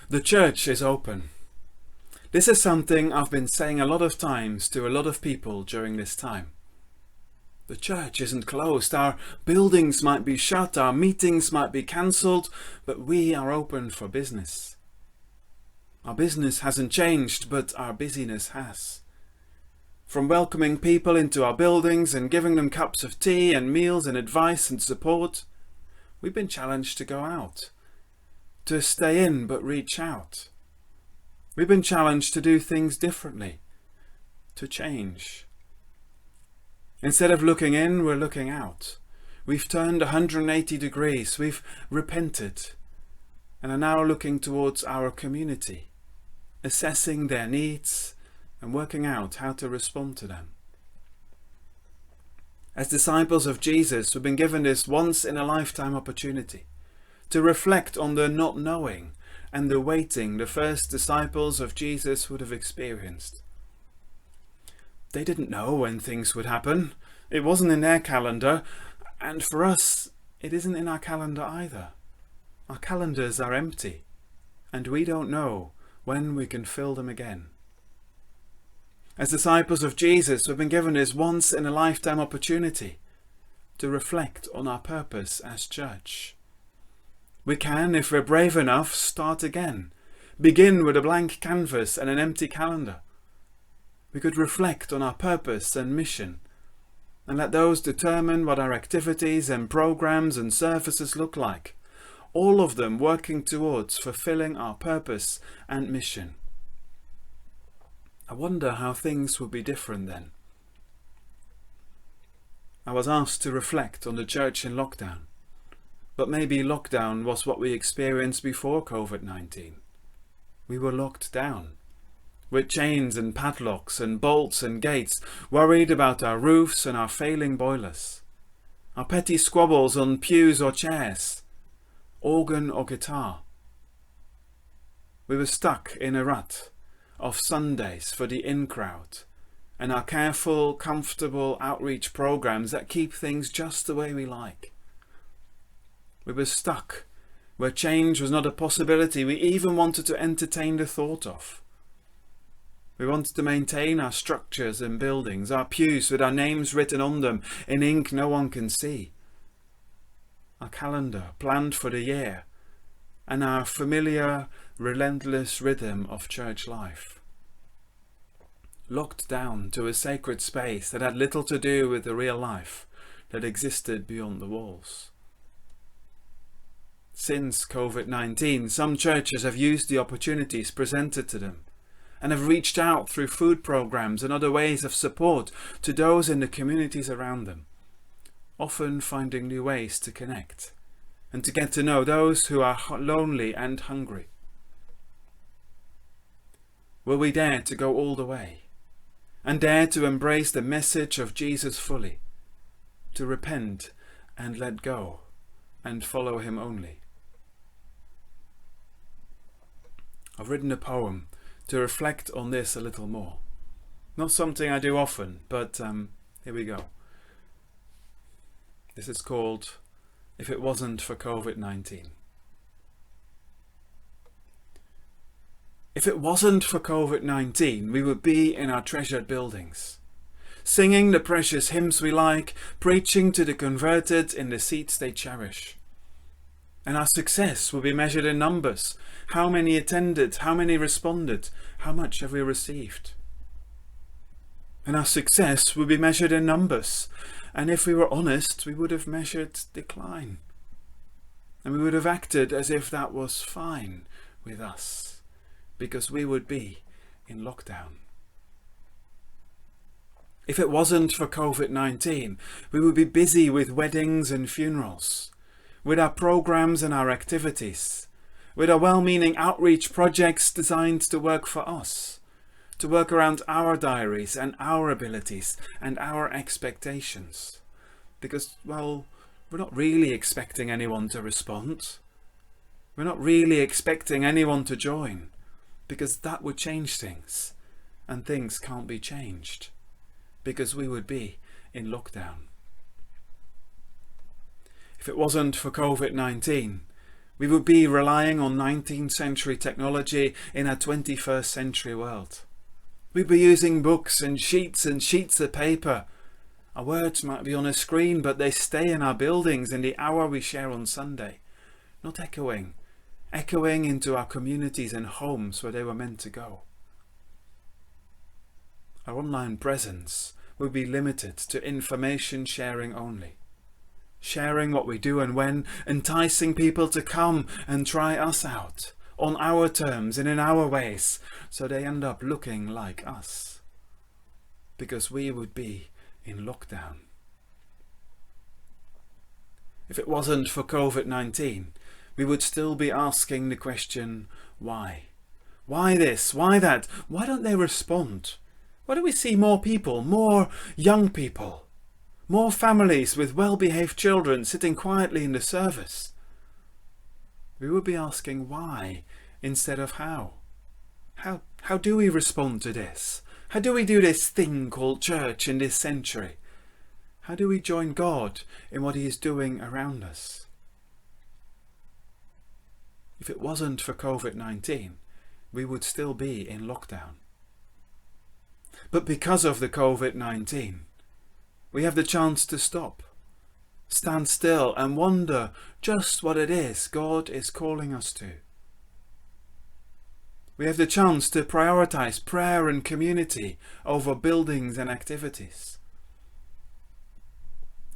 The church is open. This is something I've been saying a lot of times to a lot of people during this time. The church isn't closed. Our buildings might be shut, our meetings might be cancelled, but we are open for business. Our business hasn't changed, but our busyness has. From welcoming people into our buildings and giving them cups of tea and meals and advice and support, we've been challenged to go out, to stay in but reach out. We've been challenged to do things differently, to change. Instead of looking in, we're looking out. We've turned 180 degrees, we've repented, and are now looking towards our community, assessing their needs and working out how to respond to them. As disciples of Jesus, we've been given this once-in-a-lifetime opportunity to reflect on the not knowing and the waiting the first disciples of Jesus would have experienced. They didn't know when things would happen. It wasn't in their calendar, and for us, it isn't in our calendar either. Our calendars are empty, and we don't know when we can fill them again. As disciples of Jesus, we've been given this once-in-a-lifetime opportunity to reflect on our purpose as church. We can, if we're brave enough, start again. Begin with a blank canvas and an empty calendar. We could reflect on our purpose and mission and let those determine what our activities and programs and services look like, all of them working towards fulfilling our purpose and mission. I wonder how things would be different then. I was asked to reflect on the church in lockdown, but maybe lockdown was what we experienced before COVID-19. We were locked down, with chains and padlocks and bolts and gates, worried about our roofs and our failing boilers, our petty squabbles on pews or chairs, organ or guitar. We were stuck in a rut of Sundays for the in-crowd and our careful, comfortable outreach programs that keep things just the way we like. We were stuck where change was not a possibility we even wanted to entertain the thought of. We wanted to maintain our structures and buildings, our pews with our names written on them in ink no one can see, our calendar planned for the year, and our familiar, relentless rhythm of church life. Locked down to a sacred space that had little to do with the real life that existed beyond the walls. Since COVID-19, some churches have used the opportunities presented to them and have reached out through food programs and other ways of support to those in the communities around them, often finding new ways to connect and to get to know those who are lonely and hungry. Will we dare to go all the way and dare to embrace the message of Jesus fully, to repent and let go and follow him only? I've written a poem to reflect on this a little more. Not something I do often, but here we go. This is called If It Wasn't for COVID-19. If it wasn't for COVID-19, we would be in our treasured buildings, singing the precious hymns we like, preaching to the converted in the seats they cherish. And our success will be measured in numbers. How many attended? How many responded? How much have we received? And our success will be measured in numbers. And if we were honest, we would have measured decline. And we would have acted as if that was fine with us, because we would be in lockdown. If it wasn't for COVID-19, we would be busy with weddings and funerals, with our programs and our activities, with our well-meaning outreach projects designed to work for us, to work around our diaries and our abilities and our expectations. Because, well, we're not really expecting anyone to respond. We're not really expecting anyone to join, because that would change things, and things can't be changed, because we would be in lockdown. If it wasn't for COVID-19, We would be relying on 19th century technology in a 21st century world. We'd be using books and sheets of paper. Our words might be on a screen, but they stay in our buildings in the hour we share on Sunday, not echoing into our communities and homes where they were meant to go. Our online presence will be limited to information sharing only. Sharing what we do and when, enticing people to come and try us out on our terms and in our ways, so they end up looking like us. Because we would be in lockdown. If it wasn't for COVID-19, we would still be asking the question, why? Why this? Why that? Why don't they respond? Why do we see more people, more young people, more families with well-behaved children sitting quietly in the service? We would be asking why instead of how. How do we respond to this? How do we do this thing called church in this century? How do we join God in what He is doing around us? If it wasn't for COVID-19, we would still be in lockdown. But because of the COVID-19, we have the chance to stop, stand still and wonder just what it is God is calling us to. We have the chance to prioritize prayer and community over buildings and activities.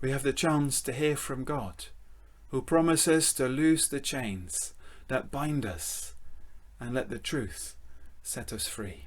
We have the chance to hear from God, who promises to loose the chains that bind us and let the truth set us free.